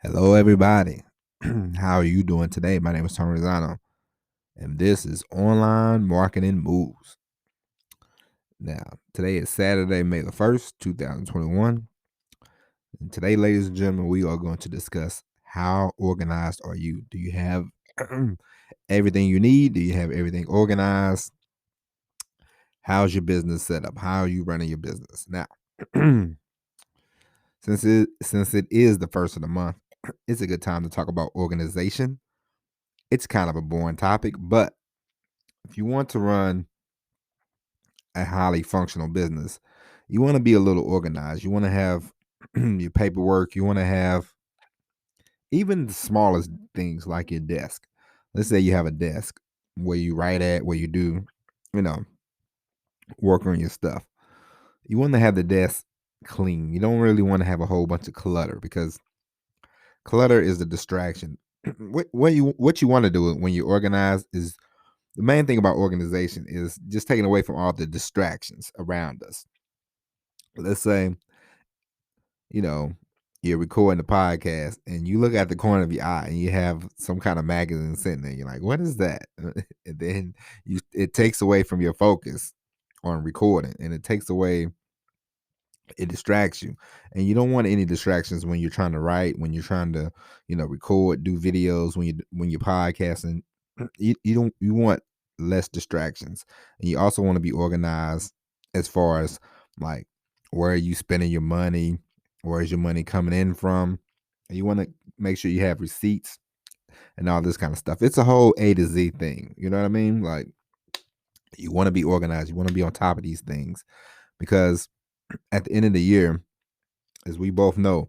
Hello, everybody. How are you doing today? My name is Tony Rosano, and this is Online Marketing Moves. Now, today is Saturday, May the 1st, 2021. And today, ladies and gentlemen, we are going to discuss how organized are you? Do you have everything you need? Do you have everything organized? How's your business set up? How are you running your business? Now, since it is the first of the month, it's a good time to talk about organization. It's kind of a boring topic, but if you want to run a highly functional business, you want to be a little organized. You want to have your paperwork. You want to have even the smallest things like your desk. Let's say you have a desk where you write at, where you do, you know, work on your stuff. You want to have the desk clean. You don't really want to have a whole bunch of clutter because clutter is the distraction. What you want to do when you organize is the main thing about organization is just taking away from all the distractions around us. Let's say, you know, you're recording the podcast and you look at the corner of your eye and you have some kind of magazine sitting there. You're like, what is that? And then it takes away from your focus on recording, and it distracts you. And you don't want any distractions when you're trying to write, when you're trying to, record, do videos, when you're podcasting. You want less distractions. And you also want to be organized as far as like where are you spending your money, where is your money coming in from. And you want to make sure you have receipts and all this kind of stuff. It's a whole A to Z thing. You know what I mean? Like, you want to be organized, you want to be on top of these things because at the end of the year, as we both know,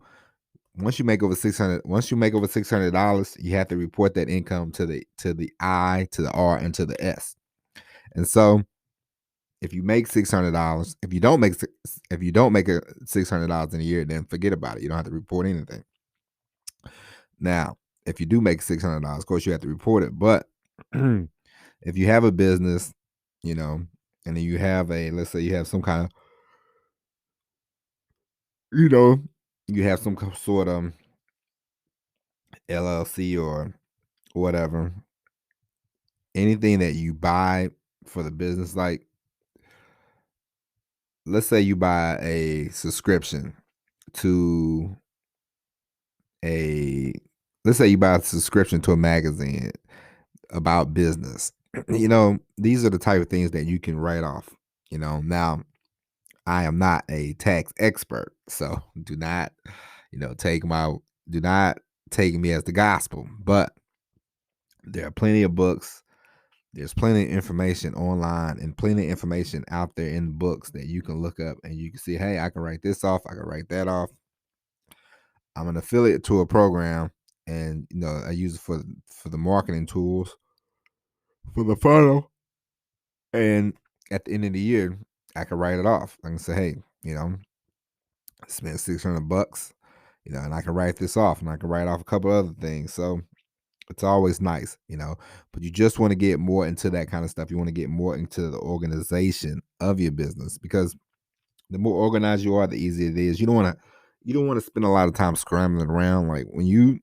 once you make over $600, you have to report that income to the I, to the R, and to the S. And so, if you make $600, if you don't make a $600 in a year, then forget about it. You don't have to report anything. Now, if you do make $600, of course you have to report it. But if you have a business, you know, and then you have let's say you have some kind of, you know, you have some sort of LLC or whatever, anything that you buy for the business, like let's say you buy a subscription to a let's say you buy a subscription to a magazine about business. These are the type of things that you can write off. Now I am not a tax expert, so take my do not take me as the gospel, but there are plenty of books. There's plenty of information online and plenty of information out there in books that you can look up and you can see, hey, I can write this off. I can write that off. I'm an affiliate to a program, and I use it for the marketing tools for the funnel. And at the end of the year, I can write it off. I can say, hey, I spent $600, and I can write this off, and I can write off a couple other things. So it's always nice, but you just want to get more into that kind of stuff. You want to get more into the organization of your business because the more organized you are, the easier it is. You don't want to spend a lot of time scrambling around. Like when you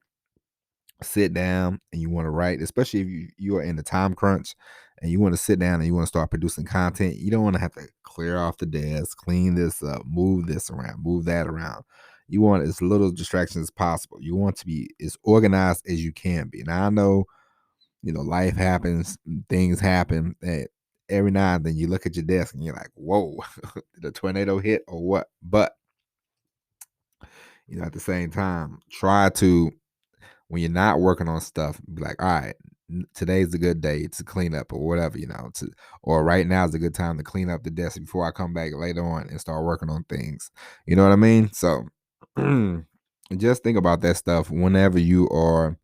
sit down and you want to write, especially if you are in the time crunch and you want to sit down and you want to start producing content, you don't want to have to clear off the desk, clean this up, move this around, move that around. You want as little distractions as possible. You want to be as organized as you can be. Now I know, life happens, things happen that every now and then you look at your desk and you're like, whoa, did a tornado hit or what? But at the same time, try to, when you're not working on stuff, be like, all right, today's a good day to clean up or whatever, or right now is a good time to clean up the desk before I come back later on and start working on things. You know what I mean? So just think about that stuff whenever you are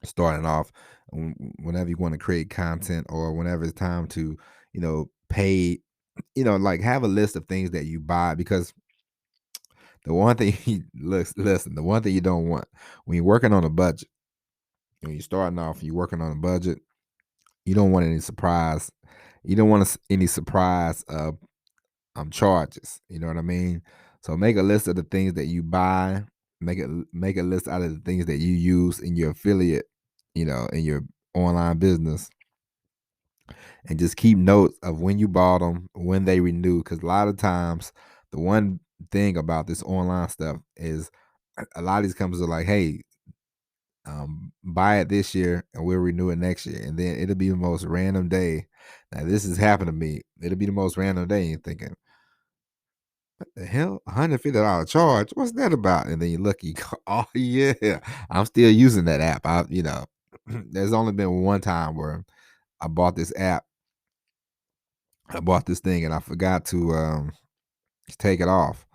starting off, whenever you want to create content or whenever it's time to, pay, like have a list of things that you buy because the one thing listen, the one thing you don't want when you're working on a budget, when you're starting off, you're working on a budget, you don't want any surprise. You don't want any surprise charges. You know what I mean? So make a list of the things that you buy. make a list out of the things that you use in your affiliate, in your online business, and just keep notes of when you bought them, when they renew. Because a lot of times, the one thing about this online stuff is a lot of these companies are like, "Hey, buy it this year and we'll renew it next year," and then it'll be the most random day. Now, this has happened to me. It'll be the most random day, and you're thinking, the hell, $150 charge? What's that about? And then you look, you go, oh yeah, I'm still using that app. There's only been one time where I bought this app, I bought this thing, and I forgot to take it off.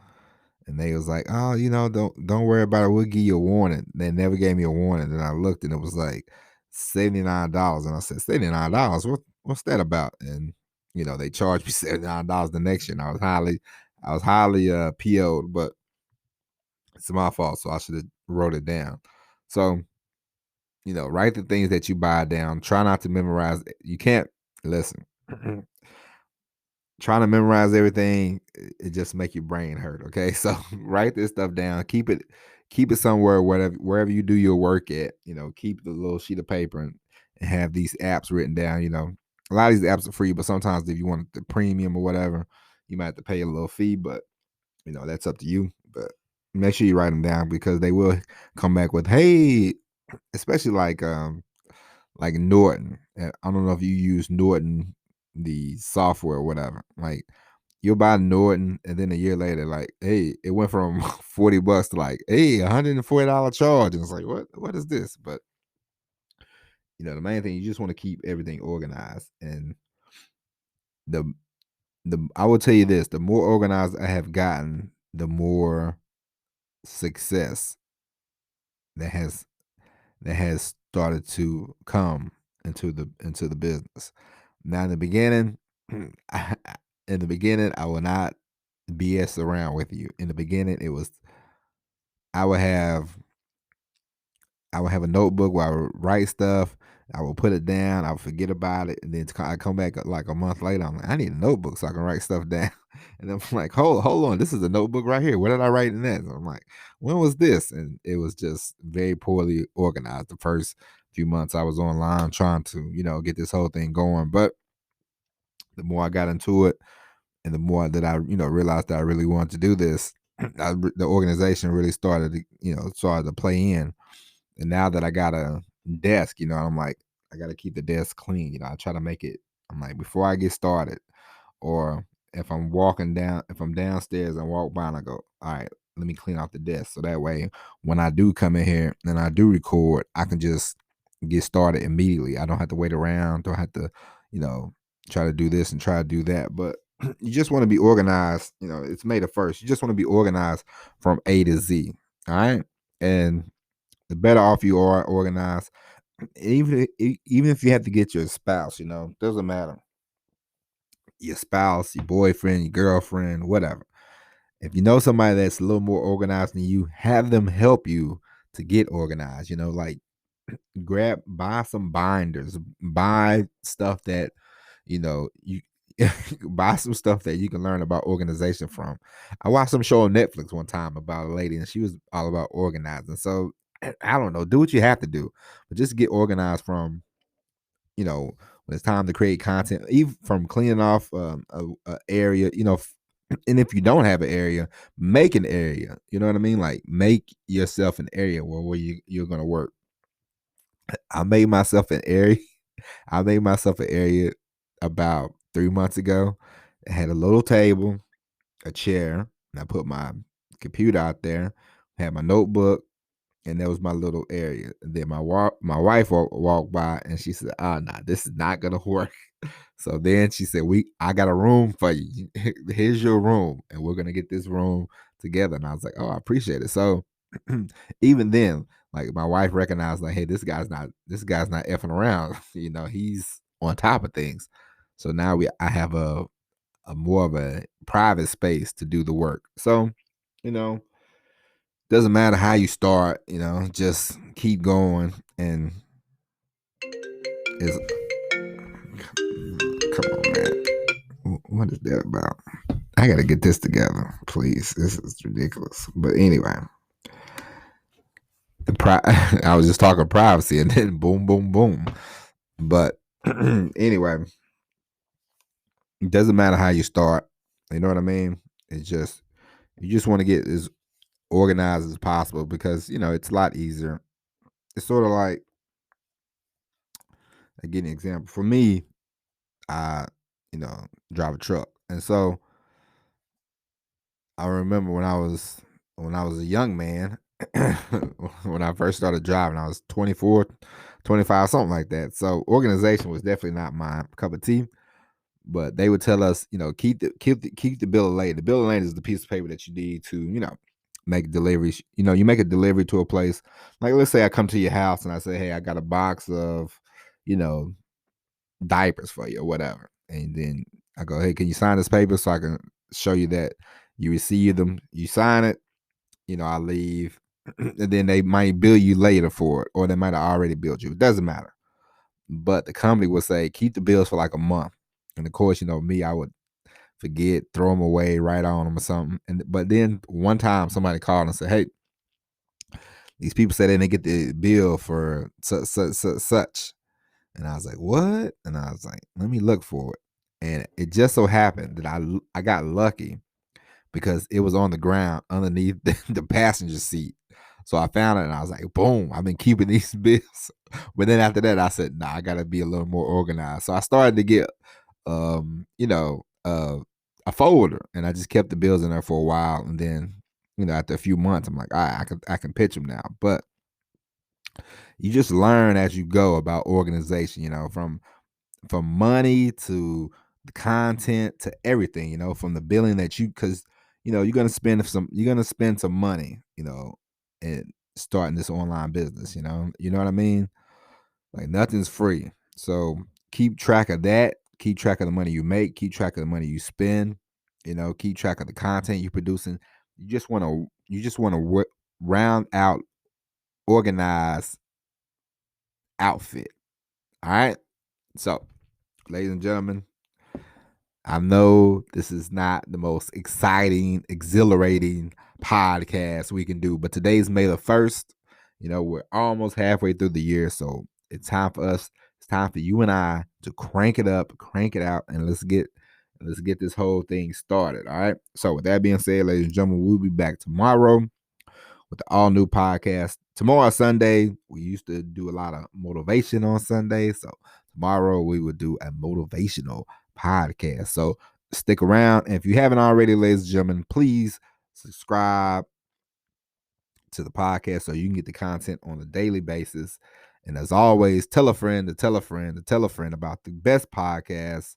And they was like, oh, don't worry about it. We'll give you a warning. They never gave me a warning. And I looked, and it was like $79. And I said, $79? What's that about? And they charged me $79 the next year. And I was highly PO'd, but it's my fault, so I should have wrote it down. So, write the things that you buy down. Try not to memorize. You can't listen. Trying to memorize everything, it just make your brain hurt. Okay, so write this stuff down. Keep it somewhere, wherever you do your work at. Keep the little sheet of paper and have these apps written down. A lot of these apps are free, but sometimes if you want the premium or whatever, you might have to pay a little fee. But that's up to you. But make sure you write them down, because they will come back with, hey, especially like Norton. And I don't know if you use Norton, the software or whatever. Like, you'll buy Norton, and then a year later, like, hey, it went from $40 to like, hey, $140 charge. And it's like, what is this? But the main thing, you just want to keep everything organized. And the I will tell you this, the more organized I have gotten, the more success that has started to come into the business. Now, in the beginning, I will not BS around with you. In the beginning, it was I would have a notebook where I would write stuff. I would put it down. I would forget about it, and then I come back like a month later. I'm like, I need a notebook so I can write stuff down. And I'm like, hold on, this is a notebook right here. What did I write in that? And I'm like, when was this? And it was just very poorly organized. The first few months I was online trying to get this whole thing going, but the more I got into it, and the more that I realized that I really wanted to do this, the organization really started to play in. And now that I got a desk, I'm like, I got to keep the desk clean. I try to make it, I'm like, before I get started, or if I'm downstairs and walk by, and I go, all right, let me clean out the desk. So that way, when I do come in here and I do record, I can just get started immediately. I don't have to wait around. Don't have to, try to do this and try to do that. But you just want to be organized. It's May the 1st. You just want to be organized from A to Z. All right. And the better off you are organized, even if you have to get your spouse, doesn't matter. Your spouse, your boyfriend, your girlfriend, whatever. If you know somebody that's a little more organized than you, have them help you to get organized. Like, buy some binders, buy stuff that you buy some stuff that you can learn about organization from. I watched some show on Netflix one time about a lady, and she was all about organizing. So I don't know, do what you have to do, but just get organized when it's time to create content, even from cleaning off a area, and if you don't have an area, make an area. You know what I mean? Like, make yourself an area where you're gonna work. I made myself an area. I made myself an area about 3 months ago. It had a little table, a chair, and I put my computer out there, had my notebook, and that was my little area. And then my wife walked by, and she said, "Oh, nah, this is not gonna work." So then she said, I got a room for you. Here's your room, and we're gonna get this room together." And I was like, "Oh, I appreciate it." So even then, like, my wife recognized, like, hey, this guy's not effing around. He's on top of things. So now I have a more of a private space to do the work. So, you know, doesn't matter how you start, just keep going. And is come on, man. What is that about? I gotta get this together, please. This is ridiculous. But anyway, I was just talking privacy, and then boom, boom, boom. But anyway, it doesn't matter how you start. You know what I mean? It's just you just want to get as organized as possible because it's a lot easier. It's sort of like, I give an example. For me, I drive a truck, and so I remember when I was a young man, when I first started driving, I was 24, 25, something like that. So organization was definitely not my cup of tea. But they would tell us, keep the bill of lading. The bill of lading is the piece of paper that you need to, make deliveries. You make a delivery to a place. Like, let's say I come to your house and I say, hey, I got a box of, you know, diapers for you or whatever. And then I go, hey, can you sign this paper so I can show you that you received them? You sign it, I leave. And then they might bill you later for it, or they might have already billed you. It doesn't matter. But the company will say, keep the bills for like a month. And of course, me, I would forget, throw them away, write on them or something. But then one time somebody called and said, hey, these people said they didn't get the bill for such. And I was like, what? And I was like, let me look for it. And it just so happened that I got lucky because it was on the ground underneath the passenger seat. So I found it and I was like, boom, I've been keeping these bills. But then after that, I said, nah, I gotta be a little more organized. So I started to get a folder, and I just kept the bills in there for a while. And then, after a few months, I'm like, all right, I can pitch them now. But you just learn as you go about organization, from money to the content to everything, from the billing that because you're gonna spend some money, and starting this online business, you know what I mean? Like, nothing's free. So keep track of that. Keep track of the money you make. Keep track of the money you spend. Keep track of the content you're producing. You just want to round out, organize outfit. All right. So, ladies and gentlemen, I know this is not the most exciting, exhilarating podcast we can do, but today's May the 1st. We're almost halfway through the year, so it's time for us. It's time for you and I to crank it up, crank it out, and let's get this whole thing started. All right. So, with that being said, ladies and gentlemen, we'll be back tomorrow with the all new podcast. Tomorrow, Sunday, we used to do a lot of motivation on Sunday. So tomorrow we will do a motivational podcast. So stick around. And if you haven't already, ladies and gentlemen, please subscribe to the podcast so you can get the content on a daily basis. And as always, tell a friend to tell a friend to tell a friend about the best podcast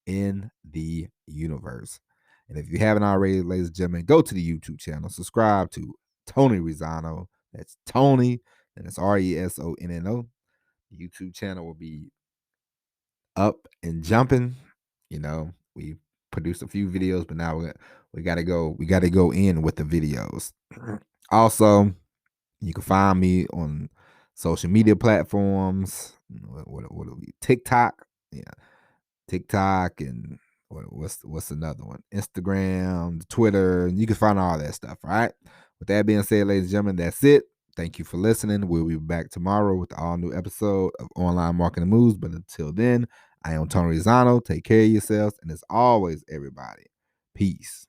in the universe. And if you haven't already, ladies and gentlemen, go to the YouTube channel, subscribe to Tony Risonno. That's Tony, and it's RESONNO. The YouTube channel will be up and jumping. We produced a few videos, but now we gotta go. We gotta go in with the videos. Also, you can find me on social media platforms. What are we? TikTok, yeah, TikTok, and what's another one? Instagram, Twitter. You can find all that stuff. All right. With that being said, ladies and gentlemen, that's it. Thank you for listening. We'll be back tomorrow with an all new episode of Online Marketing Moves. But until then, I am Tony Risonno. Take care of yourselves. And as always, everybody, peace.